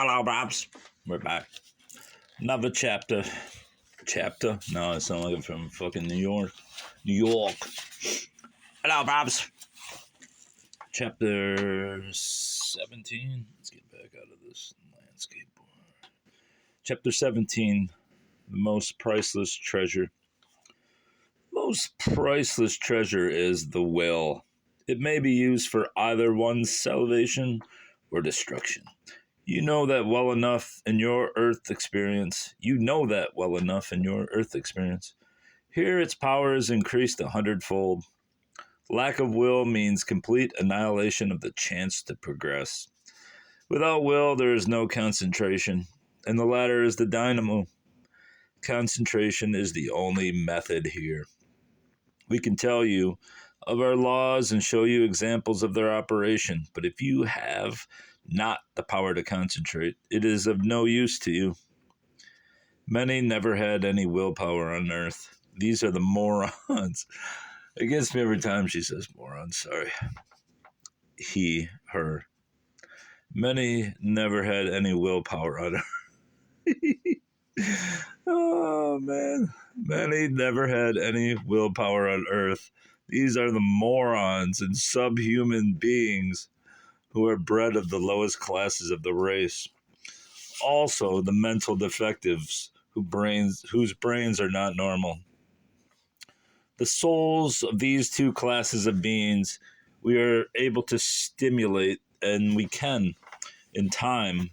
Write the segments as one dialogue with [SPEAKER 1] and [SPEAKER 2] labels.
[SPEAKER 1] Hello, Bobs. We're back. Another chapter. Chapter? No, I sound like I'm from fucking New York. New York. Hello, Bobs. Chapter 17. Let's get back out of this landscape. Chapter 17. The most priceless treasure. Most priceless treasure is the will. It may be used for either one's salvation or destruction. You know that well enough in your earth experience. Here its power is increased 100-fold. Lack of will means complete annihilation of the chance to progress. Without will, there is no concentration, and the latter is the dynamo. Concentration is the only method here. We can tell you of our laws and show you examples of their operation, but if you have not the power to concentrate, it is of no use to you. Many never had any willpower on earth. These are the morons. It gets me every time she says morons, sorry. He, her. Many never had any willpower on earth. Oh, man. Many never had any willpower on earth. These are the morons and subhuman beings who are bred of the lowest classes of the race. Also, the mental defectives whose brains are not normal. The souls of these two classes of beings we are able to stimulate, and we can, in time,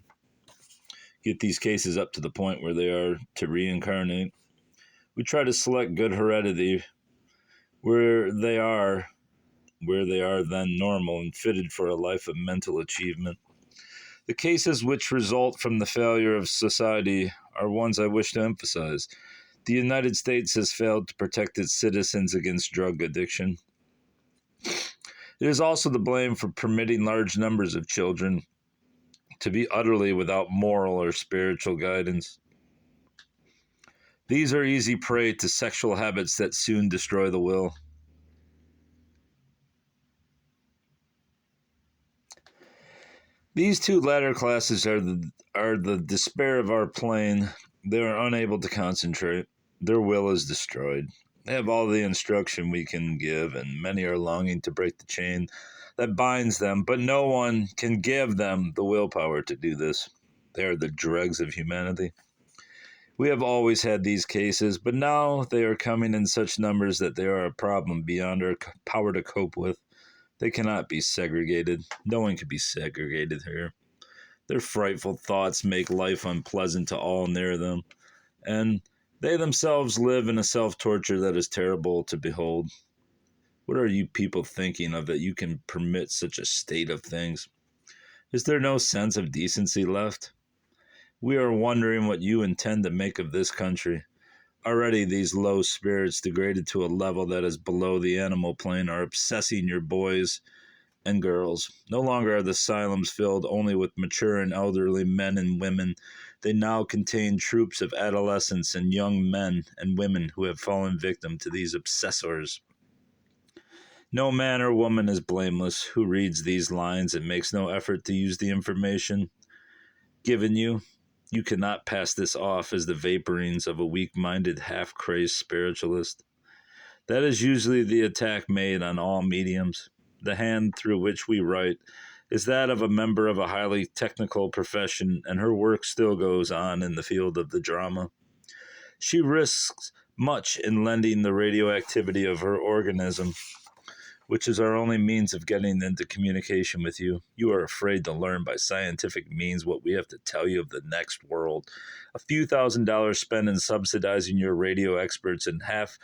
[SPEAKER 1] get these cases up to the point where they are to reincarnate. We try to select good heredity where they are then normal and fitted for a life of mental achievement. The cases which result from the failure of society are ones I wish to emphasize. The United States has failed to protect its citizens against drug addiction. It is also to blame for permitting large numbers of children to be utterly without moral or spiritual guidance. These are easy prey to sexual habits that soon destroy the will. These two latter classes are the despair of our plane. They are unable to concentrate. Their will is destroyed. They have all the instruction we can give, and many are longing to break the chain that binds them, but no one can give them the willpower to do this. They are the dregs of humanity. We have always had these cases, but now they are coming in such numbers that they are a problem beyond our power to cope with. They cannot be segregated. No one can be segregated here. Their frightful thoughts make life unpleasant to all near them, and they themselves live in a self-torture that is terrible to behold. What are you people thinking of that you can permit such a state of things? Is there no sense of decency left? We are wondering what you intend to make of this country. Already these low spirits, degraded to a level that is below the animal plane, are obsessing your boys and girls. No longer are the asylums filled only with mature and elderly men and women. They now contain troops of adolescents and young men and women who have fallen victim to these obsessors. No man or woman is blameless who reads these lines and makes no effort to use the information given you. You cannot pass this off as the vaporings of a weak-minded, half-crazed spiritualist. That is usually the attack made on all mediums. The hand through which we write is that of a member of a highly technical profession, and her work still goes on in the field of the drama. She risks much in lending the radioactivity of her organism, which is our only means of getting into communication with you. You are afraid to learn by scientific means what we have to tell you of the next world. A few $1,000s spent in subsidizing your radio experts and half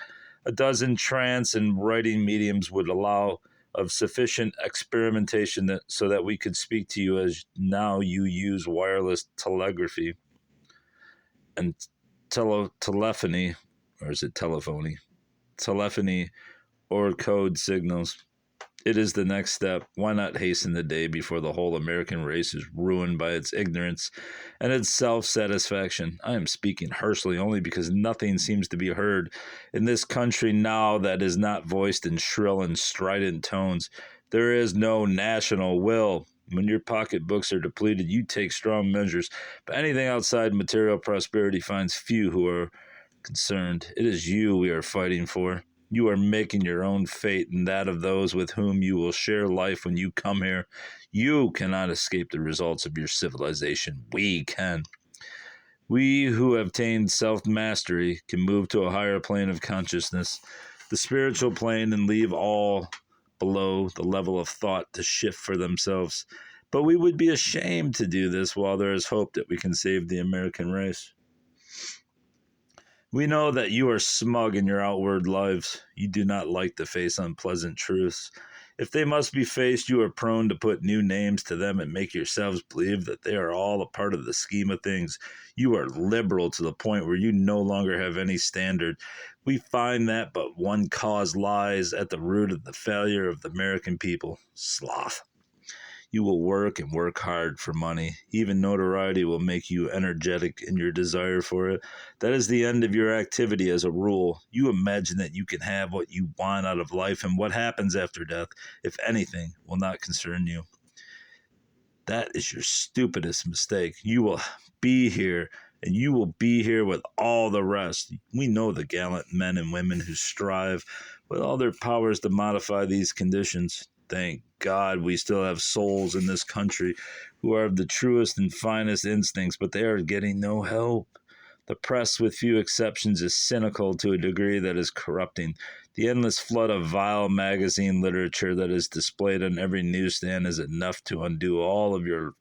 [SPEAKER 1] a dozen trance and writing mediums would allow of sufficient experimentation so that we could speak to you as now you use wireless telegraphy and telephony, or is it telephony? Telephony or code signals. It is the next step. Why not hasten the day before the whole American race is ruined by its ignorance and its self-satisfaction? I am speaking harshly only because nothing seems to be heard in this country now that is not voiced in shrill and strident tones. There is no national will. When your pocketbooks are depleted, you take strong measures, but anything outside material prosperity finds few who are concerned. It is you we are fighting for. You are making your own fate and that of those with whom you will share life when you come here. You cannot escape the results of your civilization. We can. We who have attained self-mastery can move to a higher plane of consciousness, the spiritual plane, and leave all below the level of thought to shift for themselves. But we would be ashamed to do this while there is hope that we can save the American race. We know that you are smug in your outward lives. You do not like to face unpleasant truths. If they must be faced, you are prone to put new names to them and make yourselves believe that they are all a part of the scheme of things. You are liberal to the point where you no longer have any standard. We find that but one cause lies at the root of the failure of the American people: sloth. You will work and work hard for money. Even notoriety will make you energetic in your desire for it. That is the end of your activity as a rule. You imagine that you can have what you want out of life, and what happens after death, if anything, will not concern you. That is your stupidest mistake. You will be here, and you will be here with all the rest. We know the gallant men and women who strive with all their powers to modify these conditions. Thank God we still have souls in this country who are of the truest and finest instincts, but they are getting no help. The press, with few exceptions, is cynical to a degree that is corrupting. The endless flood of vile magazine literature that is displayed on every newsstand is enough to undo all of your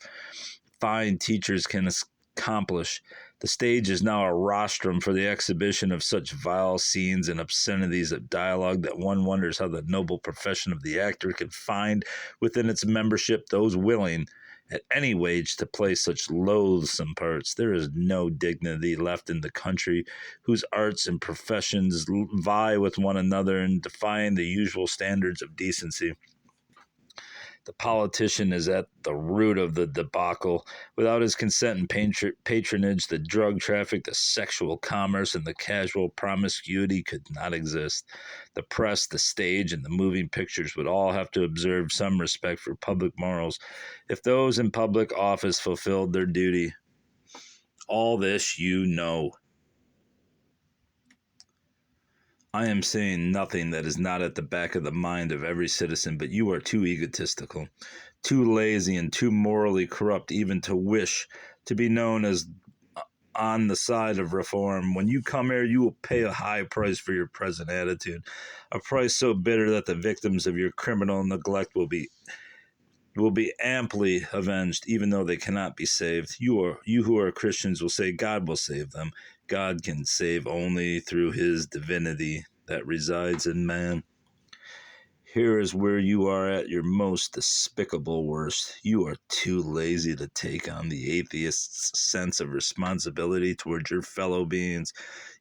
[SPEAKER 1] fine teachers can accomplish. The stage is now a rostrum for the exhibition of such vile scenes and obscenities of dialogue that one wonders how the noble profession of the actor can find within its membership those willing, at any wage, to play such loathsome parts. There is no dignity left in the country whose arts and professions vie with one another in defying the usual standards of decency. The politician is at the root of the debacle. Without his consent and patronage, the drug traffic, the sexual commerce, and the casual promiscuity could not exist. The press, the stage, and the moving pictures would all have to observe some respect for public morals if those in public office fulfilled their duty. All this you know. I am saying nothing that is not at the back of the mind of every citizen, but you are too egotistical, too lazy, and too morally corrupt even to wish to be known as on the side of reform. When you come here, you will pay a high price for your present attitude, a price so bitter that the victims of your criminal neglect will be amply avenged, even though they cannot be saved. You who are Christians will say God will save them. God can save only through his divinity that resides in man. Here is where you are at your most despicable worst. You are too lazy to take on the atheist's sense of responsibility towards your fellow beings.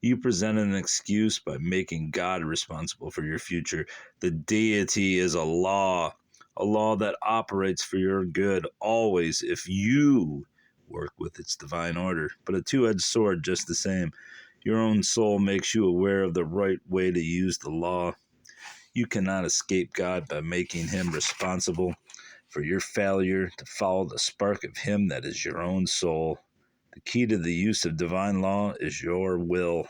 [SPEAKER 1] You present an excuse by making God responsible for your future. The deity is a law that operates for your good always if you work with its divine order, but a two-edged sword just the same. Your own soul makes you aware of the right way to use the law. You cannot escape God by making him responsible for your failure to follow the spark of him that is your own soul. The key to the use of divine law is your will.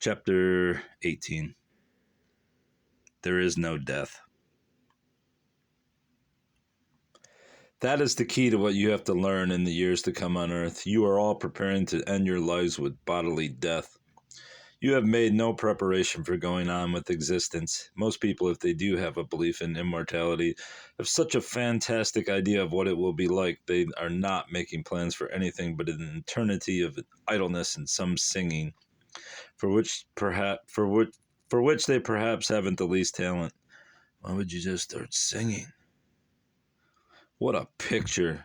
[SPEAKER 1] Chapter 18. There is no death. That is the key to what you have to learn in the years to come on earth. You are all preparing to end your lives with bodily death. You have made no preparation for going on with existence. Most people, if they do have a belief in immortality, have such a fantastic idea of what it will be like. They are not making plans for anything but an eternity of idleness and some singing, for which they perhaps haven't the least talent. Why would you just start singing? What a picture.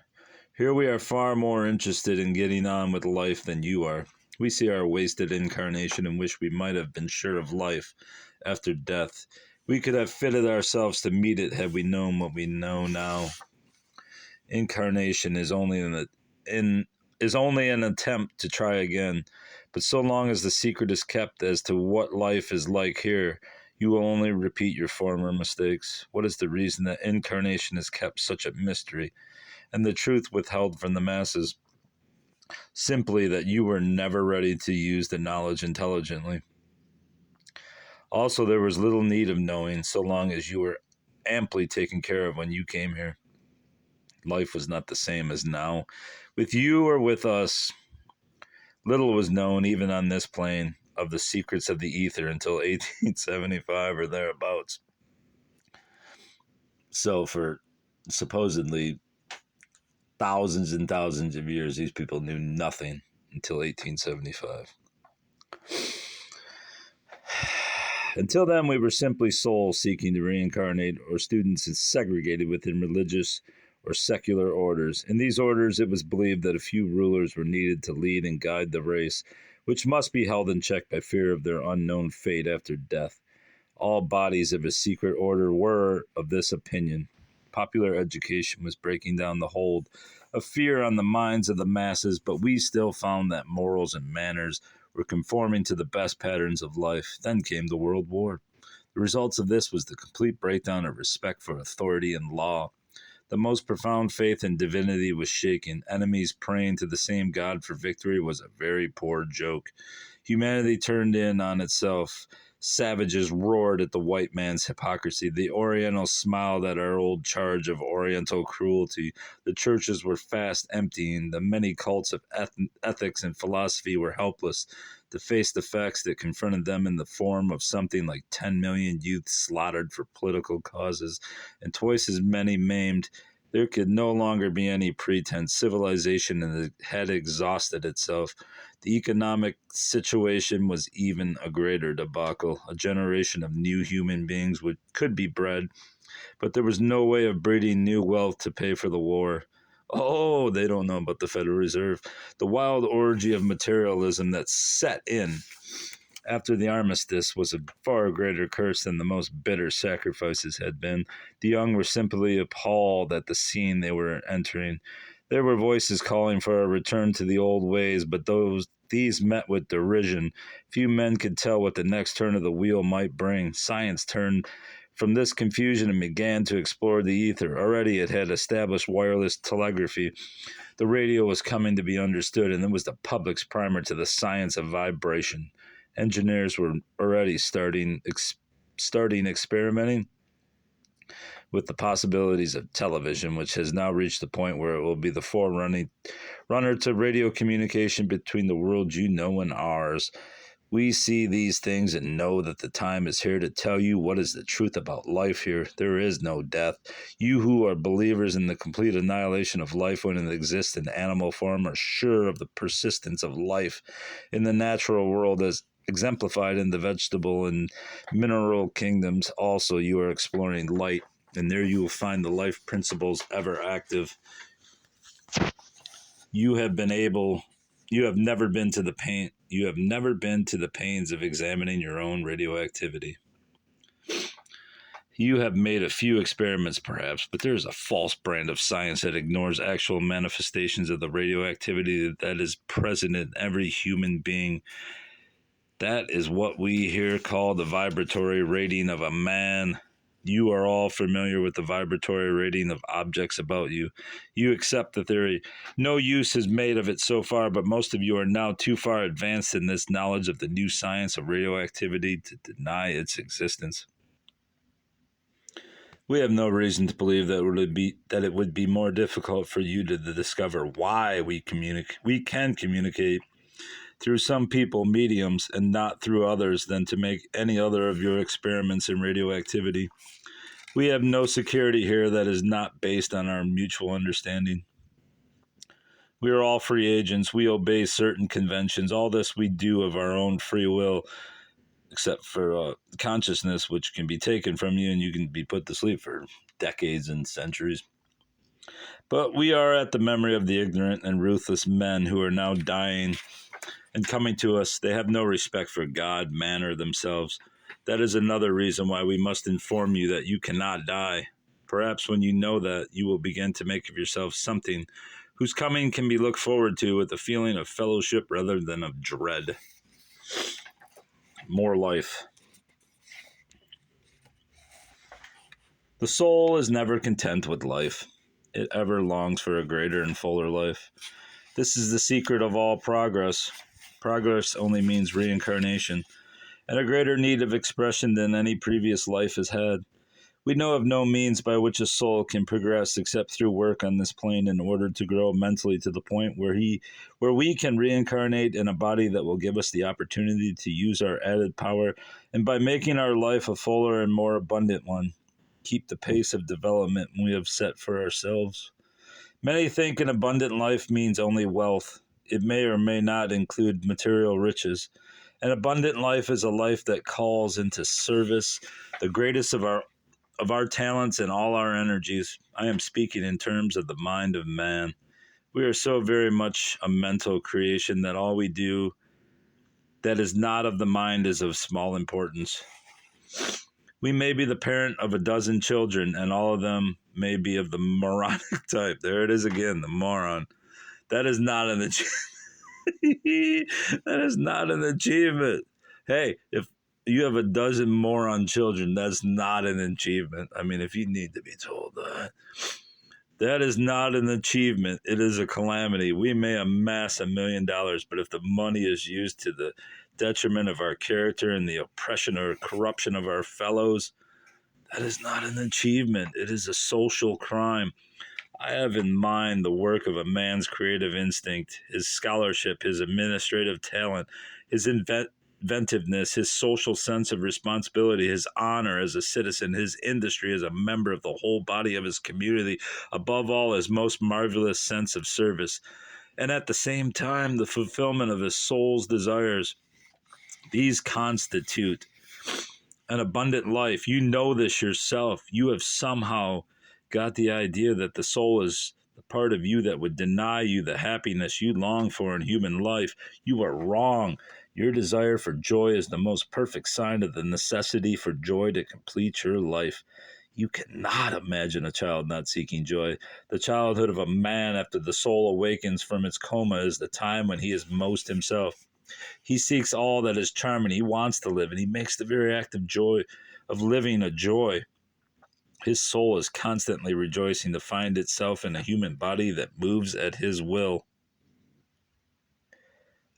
[SPEAKER 1] Here we are far more interested in getting on with life than you are. We see our wasted incarnation and wish we might have been sure of life after death. We could have fitted ourselves to meet it had we known what we know now. Incarnation is only an attempt to try again, but so long as the secret is kept as to what life is like here, You will only repeat your former mistakes. What is the reason that Incarnation is kept such a mystery, and the truth withheld from the masses? Simply that you were never ready to use the knowledge intelligently. Also, there was little need of knowing, so long as you were amply taken care of when you came here. Life was not the same as now. With you or with us, little was known, even on this plane, of the secrets of the ether until 1875 or thereabouts. So for supposedly thousands and thousands of years, these people knew nothing until 1875. Until then, we were simply souls seeking to reincarnate, or students segregated within religious or secular orders. In these orders, it was believed that a few rulers were needed to lead and guide the race, which must be held in check by fear of their unknown fate after death. All bodies of a secret order were of this opinion. Popular education was breaking down the hold of fear on the minds of the masses, but we still found that morals and manners were conforming to the best patterns of life. Then came the World War. The results of this was the complete breakdown of respect for authority and law. The most profound faith in divinity was shaken. Enemies praying to the same God for victory was a very poor joke. Humanity turned in on itself. Savages roared at the white man's hypocrisy. The Orientals smiled at our old charge of Oriental cruelty. The churches were fast emptying. The many cults of ethics and philosophy were helpless to face the facts that confronted them in the form of something like 10 million youth slaughtered for political causes and twice as many maimed. There could no longer be any pretense. Civilization had exhausted itself. The economic situation was even a greater debacle. A generation of new human beings could be bred, but there was no way of breeding new wealth to pay for the war. Oh, they don't know about the Federal Reserve. The wild orgy of materialism that set in after the armistice was a far greater curse than the most bitter sacrifices had been. The young were simply appalled at the scene they were entering. There were voices calling for a return to the old ways, but these met with derision. Few men could tell what the next turn of the wheel might bring. Science turned from this confusion and began to explore the ether. Already it had established wireless telegraphy. The radio was coming to be understood, and it was the public's primer to the science of vibration. Engineers were already starting experimenting with the possibilities of television, which has now reached the point where it will be the forerunner to radio communication between the world you know and ours. We see these things and know that the time is here to tell you what is the truth about life here. There is no death. You who are believers in the complete annihilation of life when it exists in animal form are sure of the persistence of life in the natural world as exemplified in the vegetable and mineral kingdoms. Also, you are exploring light, and there you will find the life principles ever active. You have never been to the pains of examining your own radioactivity. You have made a few experiments, perhaps, but there is a false brand of science that ignores actual manifestations of the radioactivity that is present in every human being. That is what we here call the vibratory rating of a man. You are all familiar with the vibratory rating of objects about you. You accept the theory. No use is made of it so far, but most of you are now too far advanced in this knowledge of the new science of radioactivity to deny its existence. We have no reason to believe that it would be more difficult for you to discover why we can communicate through some people, mediums, and not through others than to make any other of your experiments in radioactivity. We have no security here that is not based on our mutual understanding. We are all free agents. We obey certain conventions. All this we do of our own free will, except for consciousness, which can be taken from you and you can be put to sleep for decades and centuries. But we are at the memory of the ignorant and ruthless men who are now dying and coming to us. They have no respect for God, man, or themselves. That is another reason why we must inform you that you cannot die. Perhaps when you know that, you will begin to make of yourself something whose coming can be looked forward to with a feeling of fellowship rather than of dread. More life. The soul is never content with life. It ever longs for a greater and fuller life. This is the secret of all progress. Progress only means reincarnation, and a greater need of expression than any previous life has had. We know of no means by which a soul can progress except through work on this plane in order to grow mentally to the point where we can reincarnate in a body that will give us the opportunity to use our added power, and by making our life a fuller and more abundant one, keep the pace of development we have set for ourselves. Many think an abundant life means only wealth. It may or may not include material riches. An abundant life is a life that calls into service the greatest of our talents and all our energies. I am speaking in terms of the mind of man. We are so very much a mental creation that all we do that is not of the mind is of small importance. We may be the parent of a dozen children, and all of them may be of the moronic type. There it is again, the moron. That is not an achievement. That is not an achievement. Hey, if you have a dozen moron children, that's not an achievement. I mean, if you need to be told that, that is not an achievement. It is a calamity. We may amass $1 million, but if the money is used to the detriment of our character and the oppression or corruption of our fellows, that is not an achievement. It is a social crime. I have in mind the work of a man's creative instinct, his scholarship, his administrative talent, his inventiveness, his social sense of responsibility, his honor as a citizen, his industry as a member of the whole body of his community, above all, his most marvelous sense of service, and at the same time, the fulfillment of his soul's desires. These constitute an abundant life. You know this yourself. You have somehow got the idea that the soul is the part of you that would deny you the happiness you long for in human life. You are wrong. Your desire for joy is the most perfect sign of the necessity for joy to complete your life. You cannot imagine a child not seeking joy. The childhood of a man after the soul awakens from its coma is the time when he is most himself. He seeks all that is charming. He wants to live, and he makes the very act of joy, of living, a joy. His soul is constantly rejoicing to find itself in a human body that moves at his will.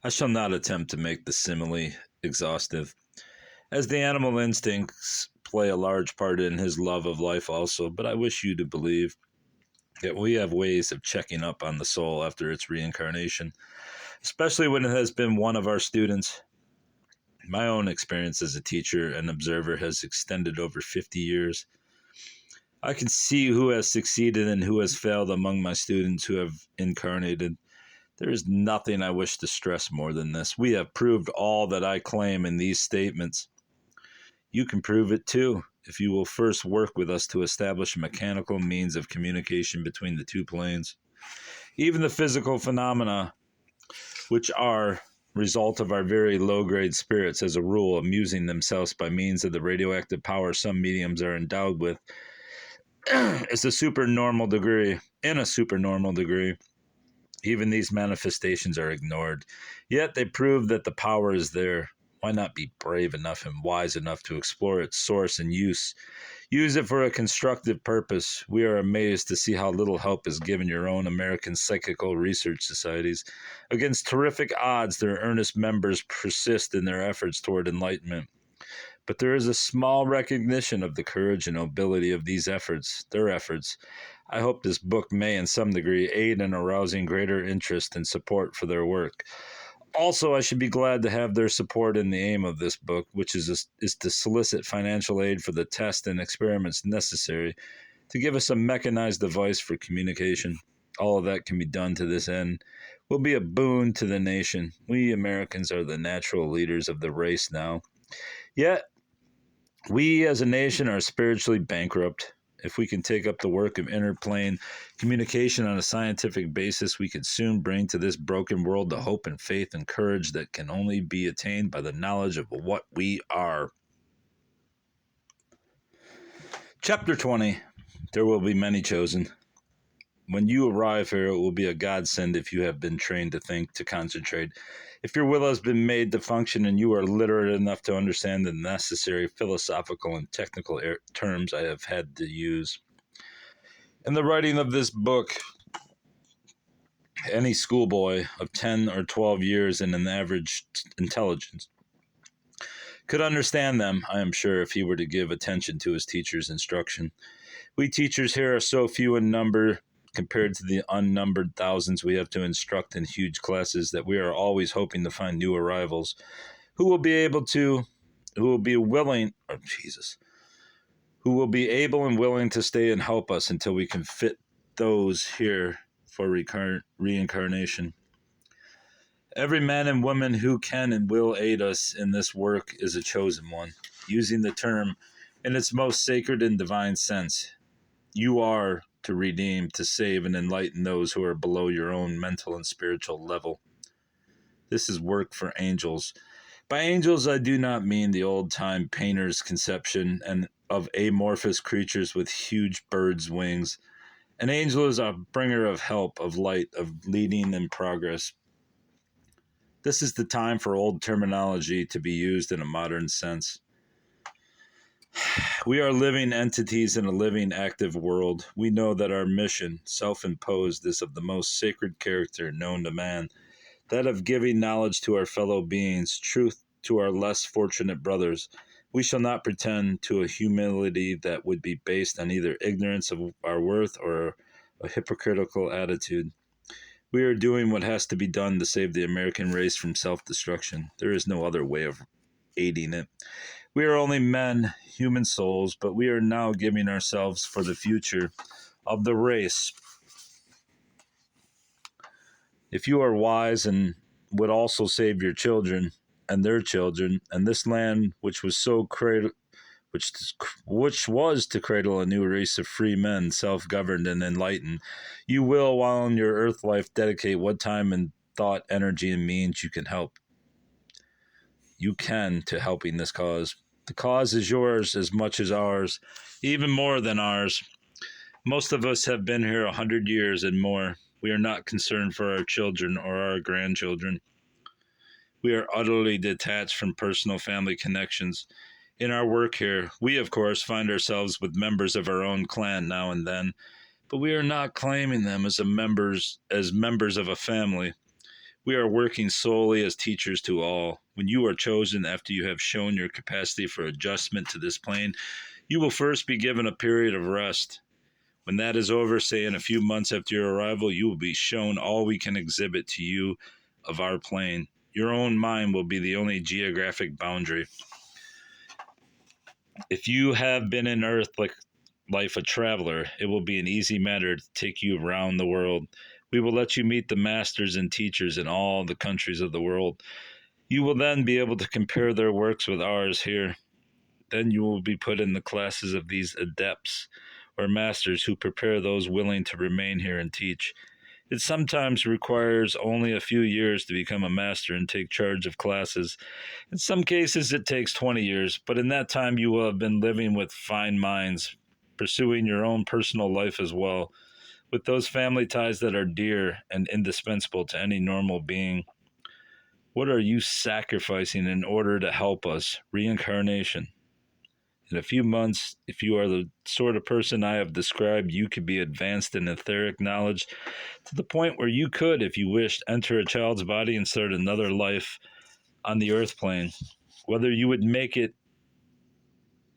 [SPEAKER 1] I shall not attempt to make the simile exhaustive, as the animal instincts play a large part in his love of life also, but I wish you to believe that we have ways of checking up on the soul after its reincarnation, especially when it has been one of our students. My own experience as a teacher and observer has extended over 50 years. I can see who has succeeded and who has failed among my students who have incarnated. There is nothing I wish to stress more than this. We have proved all that I claim in these statements. You can prove it too, if you will first work with us to establish a mechanical means of communication between the two planes. Even the physical phenomena, which are result of our very low-grade spirits, as a rule, amusing themselves by means of the radioactive power some mediums are endowed with, is a supernormal degree. In a supernormal degree, even these manifestations are ignored. Yet they prove that the power is there. Why not be brave enough and wise enough to explore its source and use? Use it for a constructive purpose. We are amazed to see how little help is given your own American psychical research societies. Against terrific odds, their earnest members persist in their efforts toward enlightenment. But there is a small recognition of the courage and nobility of these efforts, their efforts. I hope this book may, in some degree, aid in arousing greater interest and support for their work. Also, I should be glad to have their support in the aim of this book, which is to solicit financial aid for the tests and experiments necessary to give us a mechanized device for communication. All of that can be done to this end. Will be a boon to the nation. We Americans are the natural leaders of the race now. Yet, we as a nation are spiritually bankrupt. If we can take up the work of interplane communication on a scientific basis, we can soon bring to this broken world the hope and faith and courage that can only be attained by the knowledge of what we are. Chapter 20. There will be many chosen. When you arrive here, it will be a godsend if you have been trained to think, to concentrate. If your will has been made to function and you are literate enough to understand the necessary philosophical and technical terms I have had to use. In the writing of this book, any schoolboy of 10 or 12 years and an average intelligence could understand them, I am sure, if he were to give attention to his teacher's instruction. We teachers here are so few in number compared to the unnumbered thousands we have to instruct in huge classes that we are always hoping to find new arrivals who will be able and willing to stay and help us until we can fit those here for reincarnation. Every man and woman who can and will aid us in this work is a chosen one, using the term in its most sacred and divine sense. You are to redeem, to save, and enlighten those who are below your own mental and spiritual level. This is work for angels. By angels, I do not mean the old-time painter's conception and of amorphous creatures with huge birds' wings. An angel is a bringer of help, of light, of leading and progress. This is the time for old terminology to be used in a modern sense. We are living entities in a living, active world. We know that our mission, self-imposed, is of the most sacred character known to man, that of giving knowledge to our fellow beings, truth to our less fortunate brothers. We shall not pretend to a humility that would be based on either ignorance of our worth or a hypocritical attitude. We are doing what has to be done to save the American race from self-destruction. There is no other way of aiding it. We are only men, human souls, but we are now giving ourselves for the future of the race. If you are wise and would also save your children and their children, and this land which was to cradle a new race of free men, self-governed and enlightened, you will, while in your earth life, dedicate what time and thought, energy, and means you can to helping this cause. The cause is yours as much as ours, even more than ours. Most of us have been here 100 years and more. We are not concerned for our children or our grandchildren. We are utterly detached from personal family connections. In our work here, we, of course, find ourselves with members of our own clan now and then, but we are not claiming them as members of a family. We are working solely as teachers to all. When you are chosen after you have shown your capacity for adjustment to this plane, you will first be given a period of rest. When that is over, say in a few months after your arrival, you will be shown all we can exhibit to you of our plane. Your own mind will be the only geographic boundary. If you have been in Earth life a traveler, it will be an easy matter to take you around the world. We will let you meet the masters and teachers in all the countries of the world. You will then be able to compare their works with ours here. Then you will be put in the classes of these adepts or masters who prepare those willing to remain here and teach. It sometimes requires only a few years to become a master and take charge of classes. In some cases, it takes 20 years, but in that time you will have been living with fine minds, pursuing your own personal life as well, with those family ties that are dear and indispensable to any normal being. What are you sacrificing in order to help us? Reincarnation. In a few months, if you are the sort of person I have described, you could be advanced in etheric knowledge to the point where you could, if you wished, enter a child's body and start another life on the earth plane. Whether you would make it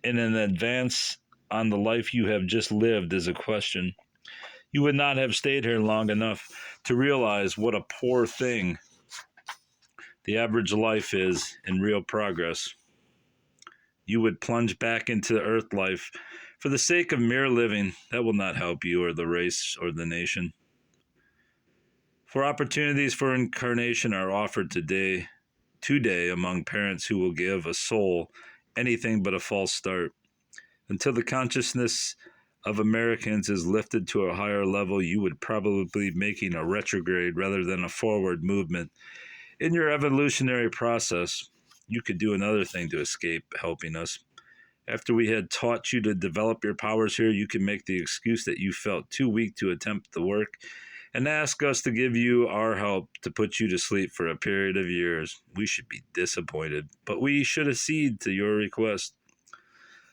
[SPEAKER 1] in an advance on the life you have just lived is a question. You would not have stayed here long enough to realize what a poor thing the average life is in real progress. You would plunge back into earth life for the sake of mere living. That will not help you or the race or the nation. For opportunities for incarnation are offered today among parents who will give a soul anything but a false start. Until the consciousness of Americans is lifted to a higher level, you would probably be making a retrograde rather than a forward movement. In your evolutionary process, you could do another thing to escape helping us. After we had taught you to develop your powers here, you can make the excuse that you felt too weak to attempt the work and ask us to give you our help to put you to sleep for a period of years. We should be disappointed, but we should accede to your request.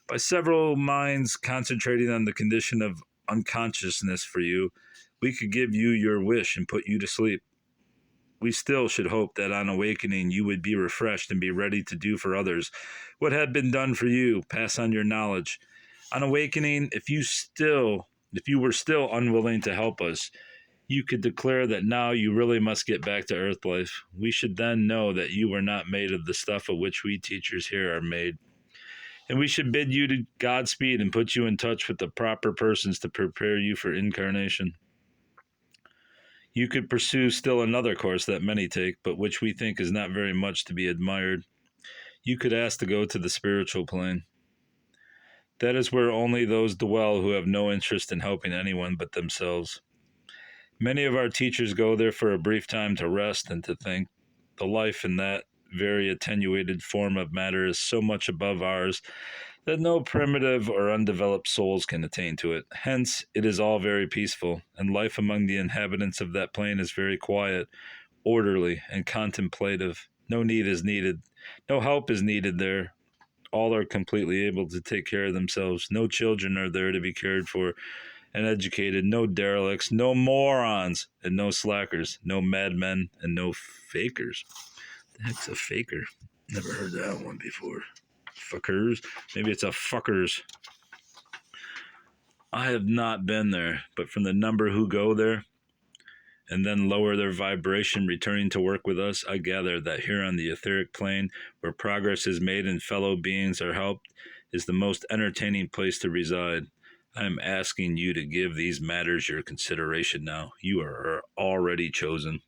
[SPEAKER 1] By several minds concentrating on the condition of unconsciousness for you, we could give you your wish and put you to sleep. We still should hope that on awakening you would be refreshed and be ready to do for others what had been done for you, pass on your knowledge. On awakening, if you were still unwilling to help us, you could declare that now you really must get back to earth life. We should then know that you were not made of the stuff of which we teachers here are made. And we should bid you to Godspeed and put you in touch with the proper persons to prepare you for incarnation. You could pursue still another course that many take, but which we think is not very much to be admired. You could ask to go to the spiritual plane. That is where only those dwell who have no interest in helping anyone but themselves. Many of our teachers go there for a brief time to rest and to think. The life in that very attenuated form of matter is so much above ours that no primitive or undeveloped souls can attain to it. Hence, it is all very peaceful, and life among the inhabitants of that plane is very quiet, orderly, and contemplative. No need is needed. No help is needed there. All are completely able to take care of themselves. No children are there to be cared for and educated. No derelicts, no morons, and no slackers. No madmen, and no fakers. The heck's a faker? Never heard that one before. Fuckers. Maybe it's a fuckers. I have not been there, but from the number who go there and then lower their vibration returning to work with us, I gather that here on the etheric plane, where progress is made and fellow beings are helped, is the most entertaining place to reside. I am asking you to give these matters your consideration now. You are already chosen.